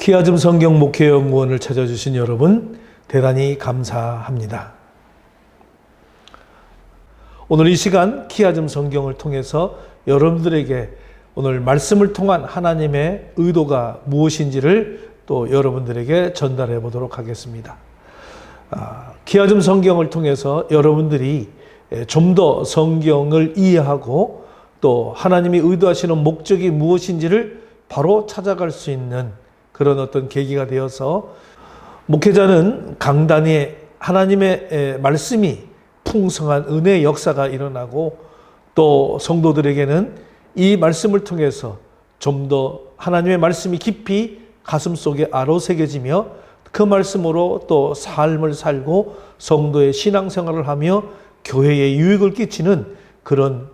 키아즘 성경 목회연구원을 찾아주신 여러분 대단히 감사합니다. 오늘 이 시간 키아즘 성경을 통해서 여러분들에게 오늘 말씀을 통한 하나님의 의도가 무엇인지를 또 여러분들에게 전달해 보도록 하겠습니다. 키아즘 성경을 통해서 여러분들이 좀 더 성경을 이해하고 또 하나님이 의도하시는 목적이 무엇인지를 바로 찾아갈 수 있는 그런 어떤 계기가 되어서 목회자는 강단에 하나님의 말씀이 풍성한 은혜의 역사가 일어나고 또 성도들에게는 이 말씀을 통해서 좀 더 하나님의 말씀이 깊이 가슴속에 아로새겨지며 그 말씀으로 또 삶을 살고 성도의 신앙생활을 하며 교회에 유익을 끼치는 그런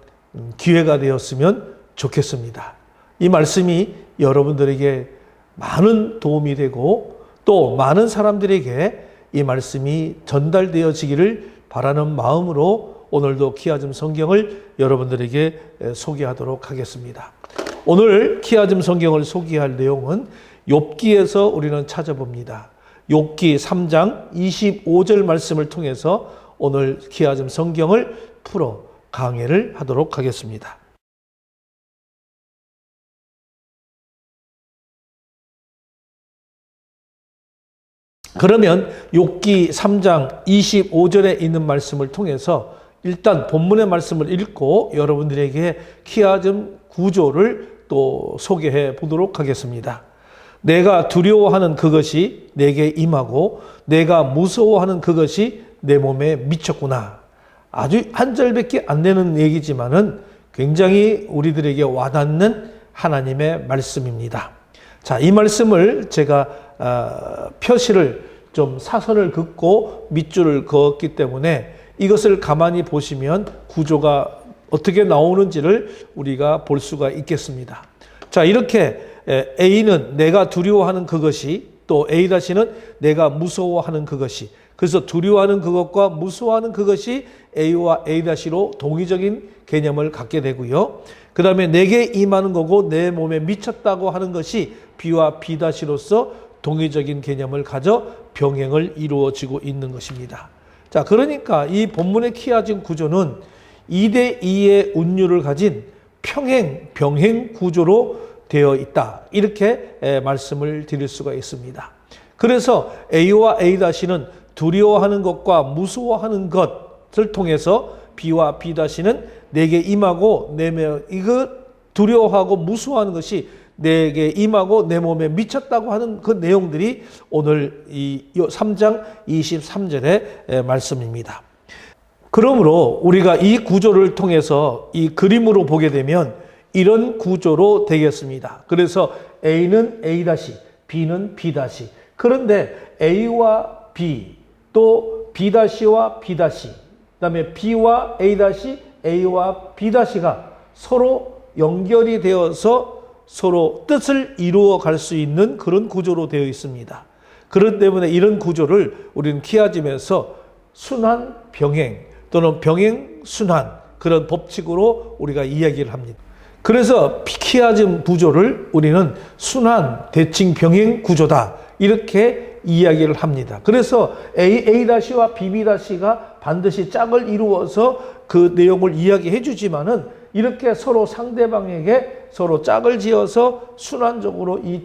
기회가 되었으면 좋겠습니다. 이 말씀이 여러분들에게 많은 도움이 되고 또 많은 사람들에게 이 말씀이 전달되어지기를 바라는 마음으로 오늘도 키아즘 성경을 여러분들에게 소개하도록 하겠습니다. 오늘 키아즘 성경을 소개할 내용은 욥기에서 우리는 찾아봅니다. 욥기 3장 25절 말씀을 통해서 오늘 키아즘 성경을 풀어 강해를 하도록 하겠습니다. 그러면 욥기 3장 25절에 있는 말씀을 통해서 일단 본문의 말씀을 읽고 여러분들에게 키아즘 구조를 또 소개해 보도록 하겠습니다. 내가 두려워하는 그것이 내게 임하고 내가 무서워하는 그것이 내 몸에 미쳤구나. 아주 한 절밖에 안 되는 얘기지만은 굉장히 우리들에게 와닿는 하나님의 말씀입니다. 자, 이 말씀을 제가 표시를 좀 사선을 긋고 밑줄을 그었기 때문에 이것을 가만히 보시면 구조가 어떻게 나오는지를 우리가 볼 수가 있겠습니다. 자, 이렇게 A는 내가 두려워하는 그것이 또 A-는 내가 무서워하는 그것이, 그래서 두려워하는 그것과 무서워하는 그것이 A와 A-로 동의적인 개념을 갖게 되고요. 그 다음에 내게 임하는 거고 내 몸에 미쳤다고 하는 것이 B와 B-로서 동의적인 개념을 가져 병행을 이루어지고 있는 것입니다. 자, 그러니까 이 본문의 키아즘 구조는 2대2의 운율을 가진 병행 구조로 되어 있다. 이렇게 말씀을 드릴 수가 있습니다. 그래서 A와 A-는 두려워하는 것과 무서워하는 것을 통해서 B와 B-는 내게 임하고 이거 두려워하고 무서워하는 것이 내게 임하고 내 몸에 미쳤다고 하는 그 내용들이 오늘 이 3장 23절의 말씀입니다. 그러므로 우리가 이 구조를 통해서 이 그림으로 보게 되면 이런 구조로 되겠습니다. 그래서 A는 A-, B는 B-. 그런데 A와 B, 또 B-와 B-, 그다음에 B와 A-, A와 B-가 서로 연결이 되어서 서로 뜻을 이루어 갈 수 있는 그런 구조로 되어 있습니다. 그렇기 때문에 이런 구조를 우리는 키아즘에서 순환 병행 또는 병행 순환 그런 법칙으로 우리가 이야기를 합니다. 그래서 키아즘 구조를 우리는 순환 대칭 병행 구조다 이렇게 이야기를 합니다. 그래서 A-와 B-가 반드시 짝을 이루어서 그 내용을 이야기해 주지만은 이렇게 서로 상대방에게 서로 짝을 지어서 순환적으로 이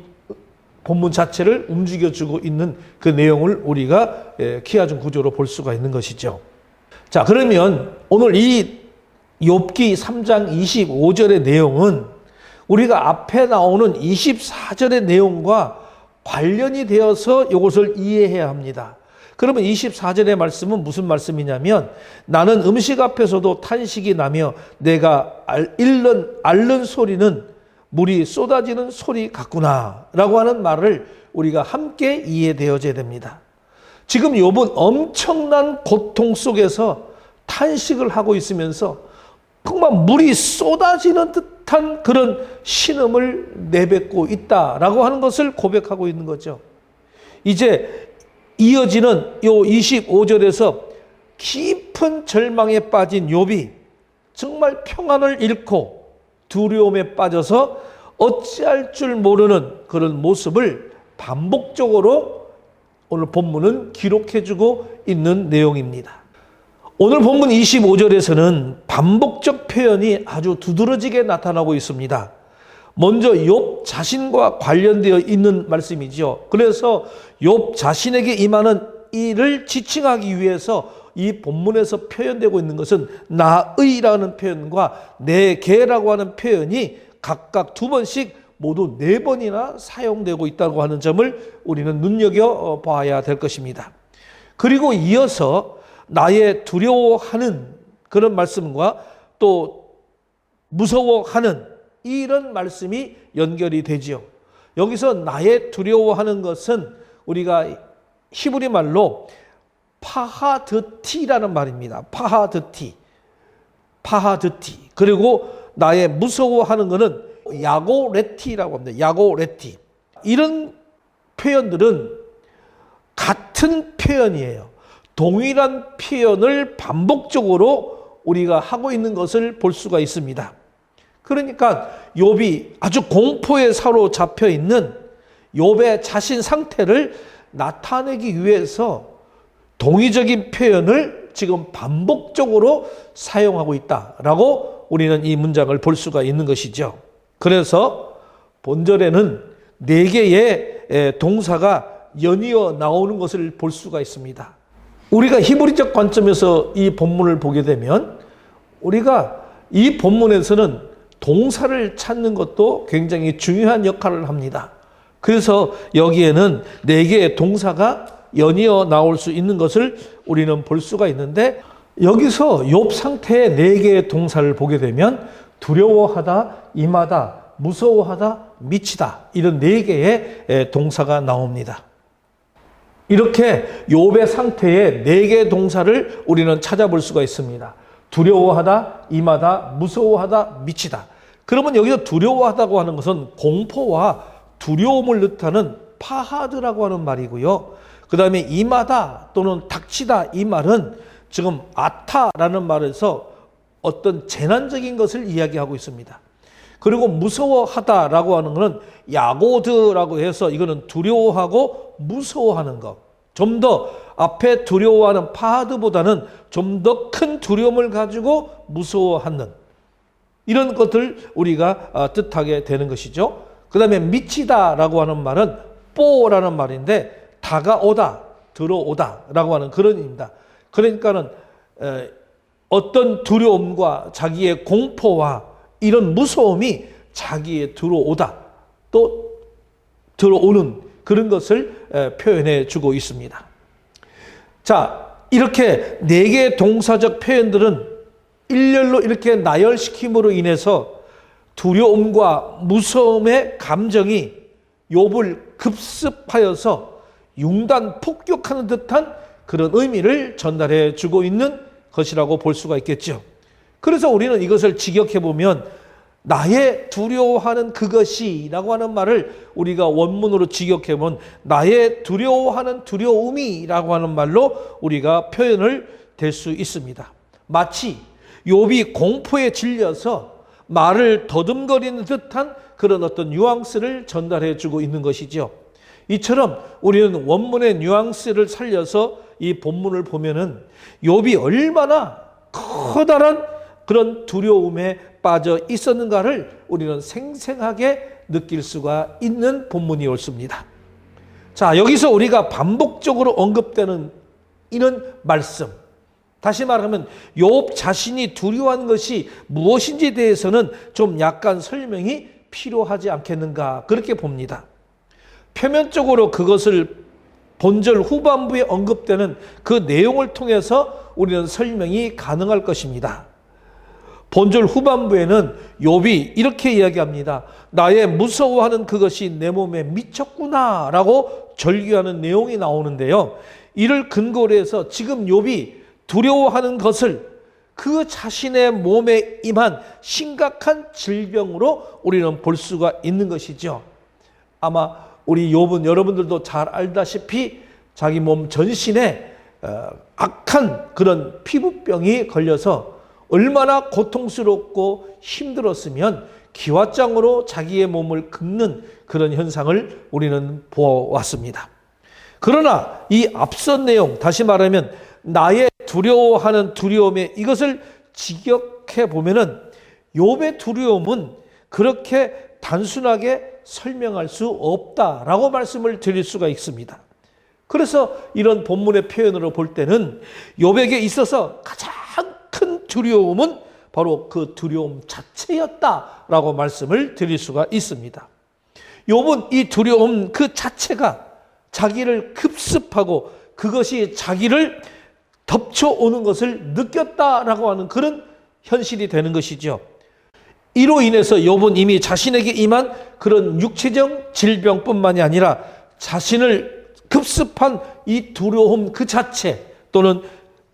본문 자체를 움직여주고 있는 그 내용을 우리가 키아즘 구조로 볼 수가 있는 것이죠. 자, 그러면 오늘 이 욥기 3장 25절의 내용은 우리가 앞에 나오는 24절의 내용과 관련이 되어서 이것을 이해해야 합니다. 그러면 24절의 말씀은 무슨 말씀이냐면 나는 음식 앞에서도 탄식이 나며 내가 앓는 소리는 물이 쏟아지는 소리 같구나 라고 하는 말을 우리가 함께 이해되어져야 됩니다. 지금 욥은 엄청난 고통 속에서 탄식을 하고 있으면서 정말 물이 쏟아지는 듯한 그런 신음을 내뱉고 있다라고 하는 것을 고백하고 있는 거죠. 이제 이어지는 요 25절에서 깊은 절망에 빠진 욥이 정말 평안을 잃고 두려움에 빠져서 어찌할 줄 모르는 그런 모습을 반복적으로 오늘 본문은 기록해주고 있는 내용입니다. 오늘 본문 25절에서는 반복적 표현이 아주 두드러지게 나타나고 있습니다. 먼저 욥 자신과 관련되어 있는 말씀이죠. 그래서 욥 자신에게 임하는 일을 지칭하기 위해서 이 본문에서 표현되고 있는 것은 나의라는 표현과 내게라고 하는 표현이 각각 2번씩 모두 4번이나 사용되고 있다고 하는 점을 우리는 눈여겨 봐야 될 것입니다. 그리고 이어서 나의 두려워하는 그런 말씀과 또 무서워하는 이런 말씀이 연결이 되지요. 여기서 나의 두려워하는 것은 우리가 히브리 말로 파하드티라는 말입니다. 파하드티. 그리고 나의 무서워하는 것은 야고레티라고 합니다. 야고레티. 이런 표현들은 같은 표현이에요. 동일한 표현을 반복적으로 우리가 하고 있는 것을 볼 수가 있습니다. 그러니까 욥이 아주 공포에 사로잡혀 있는 욥의 자신 상태를 나타내기 위해서 동의적인 표현을 지금 반복적으로 사용하고 있다라고 우리는 이 문장을 볼 수가 있는 것이죠. 그래서 본절에는 4개의 동사가 연이어 나오는 것을 볼 수가 있습니다. 우리가 히브리적 관점에서 이 본문을 보게 되면 우리가 이 본문에서는 동사를 찾는 것도 굉장히 중요한 역할을 합니다. 그래서 여기에는 4개의 동사가 연이어 나올 수 있는 것을 우리는 볼 수가 있는데, 여기서 욥 상태의 4개의 동사를 보게 되면 두려워하다, 임하다, 무서워하다, 미치다, 이런 4개의 동사가 나옵니다. 이렇게 욥의 상태의 4개의 동사를 우리는 찾아볼 수가 있습니다. 두려워하다, 임하다, 무서워하다, 미치다. 그러면 여기서 두려워하다고 하는 것은 공포와 두려움을 뜻하는 파하드라고 하는 말이고요. 그 다음에 임하다 또는 닥치다, 이 말은 지금 아타라는 말에서 어떤 재난적인 것을 이야기하고 있습니다. 그리고 무서워하다라고 하는 것은 야고드라고 해서 이거는 두려워하고 무서워하는 것. 좀 더 앞에 두려워하는 파하드보다는 좀 더 큰 두려움을 가지고 무서워하는 이런 것들 우리가 뜻하게 되는 것이죠. 그 다음에 미치다라고 하는 말은 뽀라는 말인데 다가오다, 들어오다라고 하는 그런 의미입니다. 그러니까는 어떤 두려움과 자기의 공포와 이런 무서움이 자기에 들어오다, 또 들어오는 그런 것을 표현해 주고 있습니다. 자, 이렇게 4개의 동사적 표현들은 일렬로 이렇게 나열시킴으로 인해서 두려움과 무서움의 감정이 욥을 급습하여서 융단 폭격하는 듯한 그런 의미를 전달해 주고 있는 것이라고 볼 수가 있겠죠. 그래서 우리는 이것을 직역해 보면 나의 두려워하는 그것이 라고 하는 말을 우리가 원문으로 직역해 보면 나의 두려워하는 두려움이 라고 하는 말로 우리가 표현을 될 수 있습니다. 마치 욥이 공포에 질려서 말을 더듬거리는 듯한 그런 어떤 뉘앙스를 전달해 주고 있는 것이죠. 이처럼 우리는 원문의 뉘앙스를 살려서 이 본문을 보면은 욥이 얼마나 커다란 그런 두려움에 빠져 있었는가를 우리는 생생하게 느낄 수가 있는 본문이 옳습니다. 자, 여기서 우리가 반복적으로 언급되는 이런 말씀, 다시 말하면 욥 자신이 두려워한 것이 무엇인지에 대해서는 좀 약간 설명이 필요하지 않겠는가, 그렇게 봅니다. 표면적으로 그것을 본절 후반부에 언급되는 그 내용을 통해서 우리는 설명이 가능할 것입니다. 본절 후반부에는 욥이 이렇게 이야기합니다. 나의 무서워하는 그것이 내 몸에 미쳤구나 라고 절규하는 내용이 나오는데요. 이를 근거로 해서 지금 욥이 두려워하는 것을 그 자신의 몸에 임한 심각한 질병으로 우리는 볼 수가 있는 것이죠. 아마 우리 욥은 여러분들도 잘 알다시피 자기 몸 전신에 악한 그런 피부병이 걸려서 얼마나 고통스럽고 힘들었으면 기왓장으로 자기의 몸을 긁는 그런 현상을 우리는 보아왔습니다. 그러나 이 앞선 내용, 다시 말하면 나의 두려워하는 두려움에 이것을 직역해 보면은 욥의 두려움은 그렇게 단순하게 설명할 수 없다라고 말씀을 드릴 수가 있습니다. 그래서 이런 본문의 표현으로 볼 때는 욥에게 있어서 가장 큰 두려움은 바로 그 두려움 자체였다라고 말씀을 드릴 수가 있습니다. 욥은 이 두려움 그 자체가 자기를 급습하고 그것이 자기를 덮쳐오는 것을 느꼈다라고 하는 그런 현실이 되는 것이죠. 이로 인해서 욥은 이미 자신에게 임한 그런 육체적 질병뿐만이 아니라 자신을 급습한 이 두려움 그 자체 또는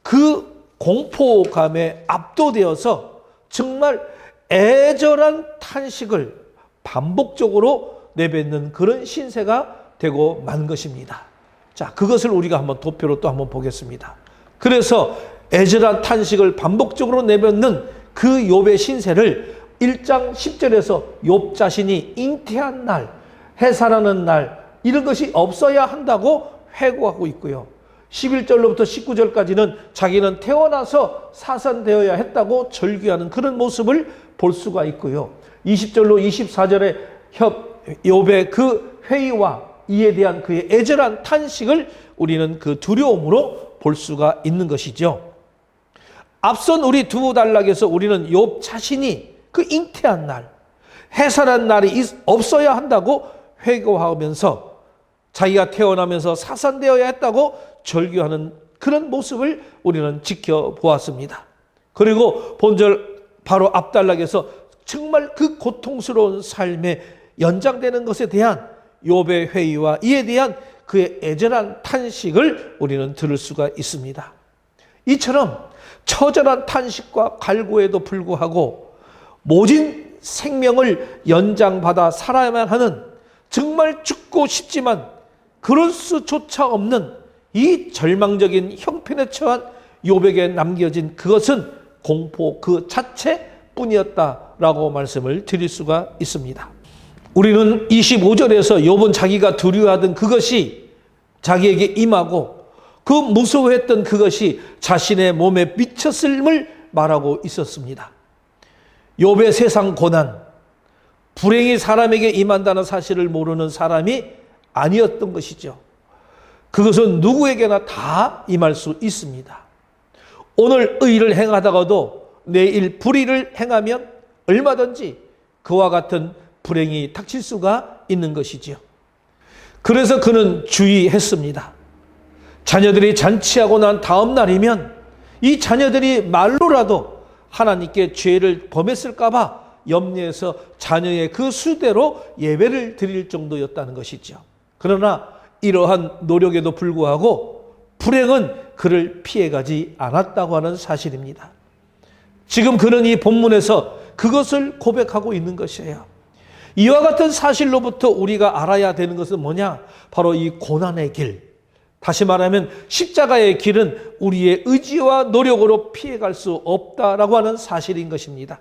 그 공포감에 압도되어서 정말 애절한 탄식을 반복적으로 내뱉는 그런 신세가 되고 만 것입니다. 자, 그것을 우리가 한번 도표로 또 한번 보겠습니다. 그래서 애절한 탄식을 반복적으로 내뱉는 그 욥의 신세를 1장 10절에서 욥 자신이 잉태한 날, 해산하는 날 이런 것이 없어야 한다고 회고하고 있고요. 11절로부터 19절까지는 자기는 태어나서 사산되어야 했다고 절규하는 그런 모습을 볼 수가 있고요. 20절로 24절에 욥의 그 회의와 이에 대한 그의 애절한 탄식을 우리는 그 두려움으로 볼 수가 있는 것이죠. 앞선 우리 두 단락에서 우리는 욥 자신이 그 잉태한 날, 해산한 날이 없어야 한다고 회고하면서 자기가 태어나면서 사산되어야 했다고 절규하는 그런 모습을 우리는 지켜보았습니다. 그리고 본절 바로 앞단락에서 정말 그 고통스러운 삶에 연장되는 것에 대한 욥의 회의와 이에 대한 그의 애절한 탄식을 우리는 들을 수가 있습니다. 이처럼 처절한 탄식과 갈구에도 불구하고 모진 생명을 연장받아 살아야만 하는 정말 죽고 싶지만 그럴 수조차 없는 이 절망적인 형편에 처한 욥에게 남겨진 그것은 공포 그 자체뿐이었다라고 말씀을 드릴 수가 있습니다. 우리는 25절에서 욥은 자기가 두려워하던 그것이 자기에게 임하고 그 무서워했던 그것이 자신의 몸에 미쳤음을 말하고 있었습니다. 욥의 세상 고난, 불행이 사람에게 임한다는 사실을 모르는 사람이 아니었던 것이죠. 그것은 누구에게나 다 임할 수 있습니다. 오늘 의를 행하다가도 내일 불의를 행하면 얼마든지 그와 같은 불행이 닥칠 수가 있는 것이지요. 그래서 그는 주의했습니다. 자녀들이 잔치하고 난 다음 날이면 이 자녀들이 말로라도 하나님께 죄를 범했을까 봐 염려해서 자녀의 그 수대로 예배를 드릴 정도였다는 것이죠. 그러나 이러한 노력에도 불구하고 불행은 그를 피해가지 않았다고 하는 사실입니다. 지금 그는 이 본문에서 그것을 고백하고 있는 것이에요. 이와 같은 사실로부터 우리가 알아야 되는 것은 뭐냐? 바로 이 고난의 길. 다시 말하면 십자가의 길은 우리의 의지와 노력으로 피해갈 수 없다라고 하는 사실인 것입니다.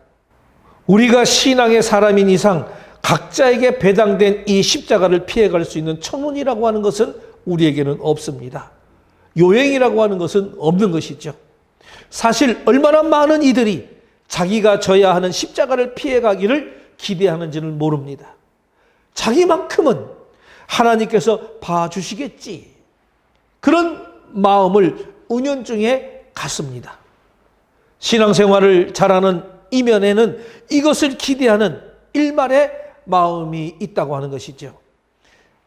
우리가 신앙의 사람인 이상 각자에게 배당된 이 십자가를 피해갈 수 있는 천운이라고 하는 것은 우리에게는 없습니다. 요행이라고 하는 것은 없는 것이죠. 사실 얼마나 많은 이들이 자기가 져야 하는 십자가를 피해가기를 기대하는지는 모릅니다. 자기만큼은 하나님께서 봐주시겠지. 그런 마음을 은연중에 갖습니다. 신앙생활을 잘하는 이면에는 이것을 기대하는 일말의 마음이 있다고 하는 것이죠.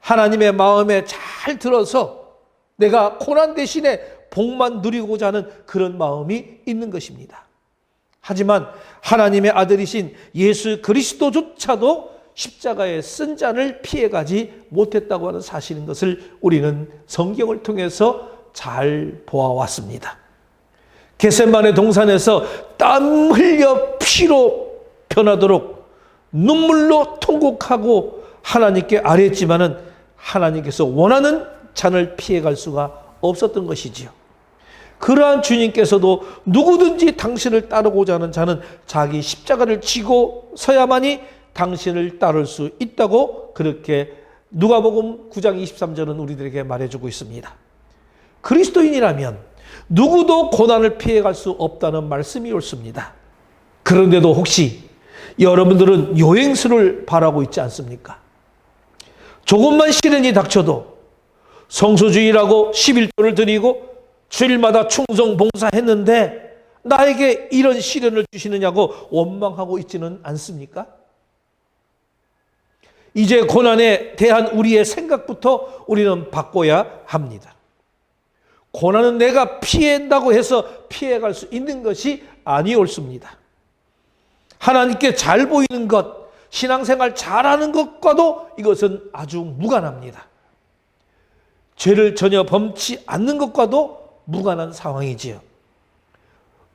하나님의 마음에 잘 들어서 내가 고난 대신에 복만 누리고자 하는 그런 마음이 있는 것입니다. 하지만 하나님의 아들이신 예수 그리스도조차도 십자가의 쓴 잔을 피해가지 못했다고 하는 사실인 것을 우리는 성경을 통해서 잘 보아왔습니다. 겟세마네 동산에서 땀 흘려 피로 변하도록 눈물로 통곡하고 하나님께 아뢰었지만은 하나님께서 원하는 잔을 피해갈 수가 없었던 것이지요. 그러한 주님께서도 누구든지 당신을 따르고자 하는 자는 자기 십자가를 지고 서야만이 당신을 따를 수 있다고 그렇게 누가복음 9장 23절은 우리들에게 말해주고 있습니다. 그리스도인이라면 누구도 고난을 피해갈 수 없다는 말씀이 옳습니다. 그런데도 혹시 여러분들은 요행수를 바라고 있지 않습니까? 조금만 시련이 닥쳐도 성소주의라고 11조를 드리고 주일마다 충성 봉사했는데 나에게 이런 시련을 주시느냐고 원망하고 있지는 않습니까? 이제 고난에 대한 우리의 생각부터 우리는 바꿔야 합니다. 고난은 내가 피한다고 해서 피해갈 수 있는 것이 아니옳습니다. 하나님께 잘 보이는 것, 신앙생활 잘하는 것과도 이것은 아주 무관합니다. 죄를 전혀 범치 않는 것과도 무관한 상황이지요.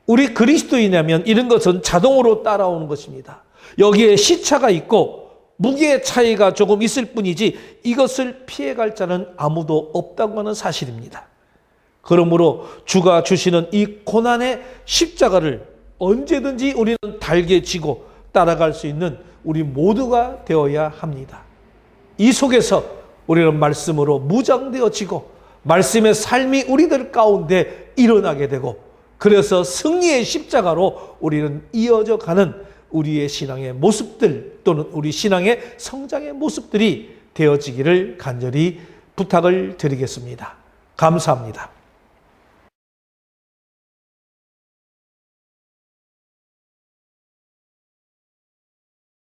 우리 그리스도인이라면 이런 것은 자동으로 따라오는 것입니다. 여기에 시차가 있고 무게의 차이가 조금 있을 뿐이지 이것을 피해갈 자는 아무도 없다고 하는 사실입니다. 그러므로 주가 주시는 이 고난의 십자가를 언제든지 우리는 달게 지고 따라갈 수 있는 우리 모두가 되어야 합니다. 이 속에서 우리는 말씀으로 무장되어지고 말씀의 삶이 우리들 가운데 일어나게 되고 그래서 승리의 십자가로 우리는 이어져 가는 우리의 신앙의 모습들 또는 우리 신앙의 성장의 모습들이 되어지기를 간절히 부탁을 드리겠습니다. 감사합니다.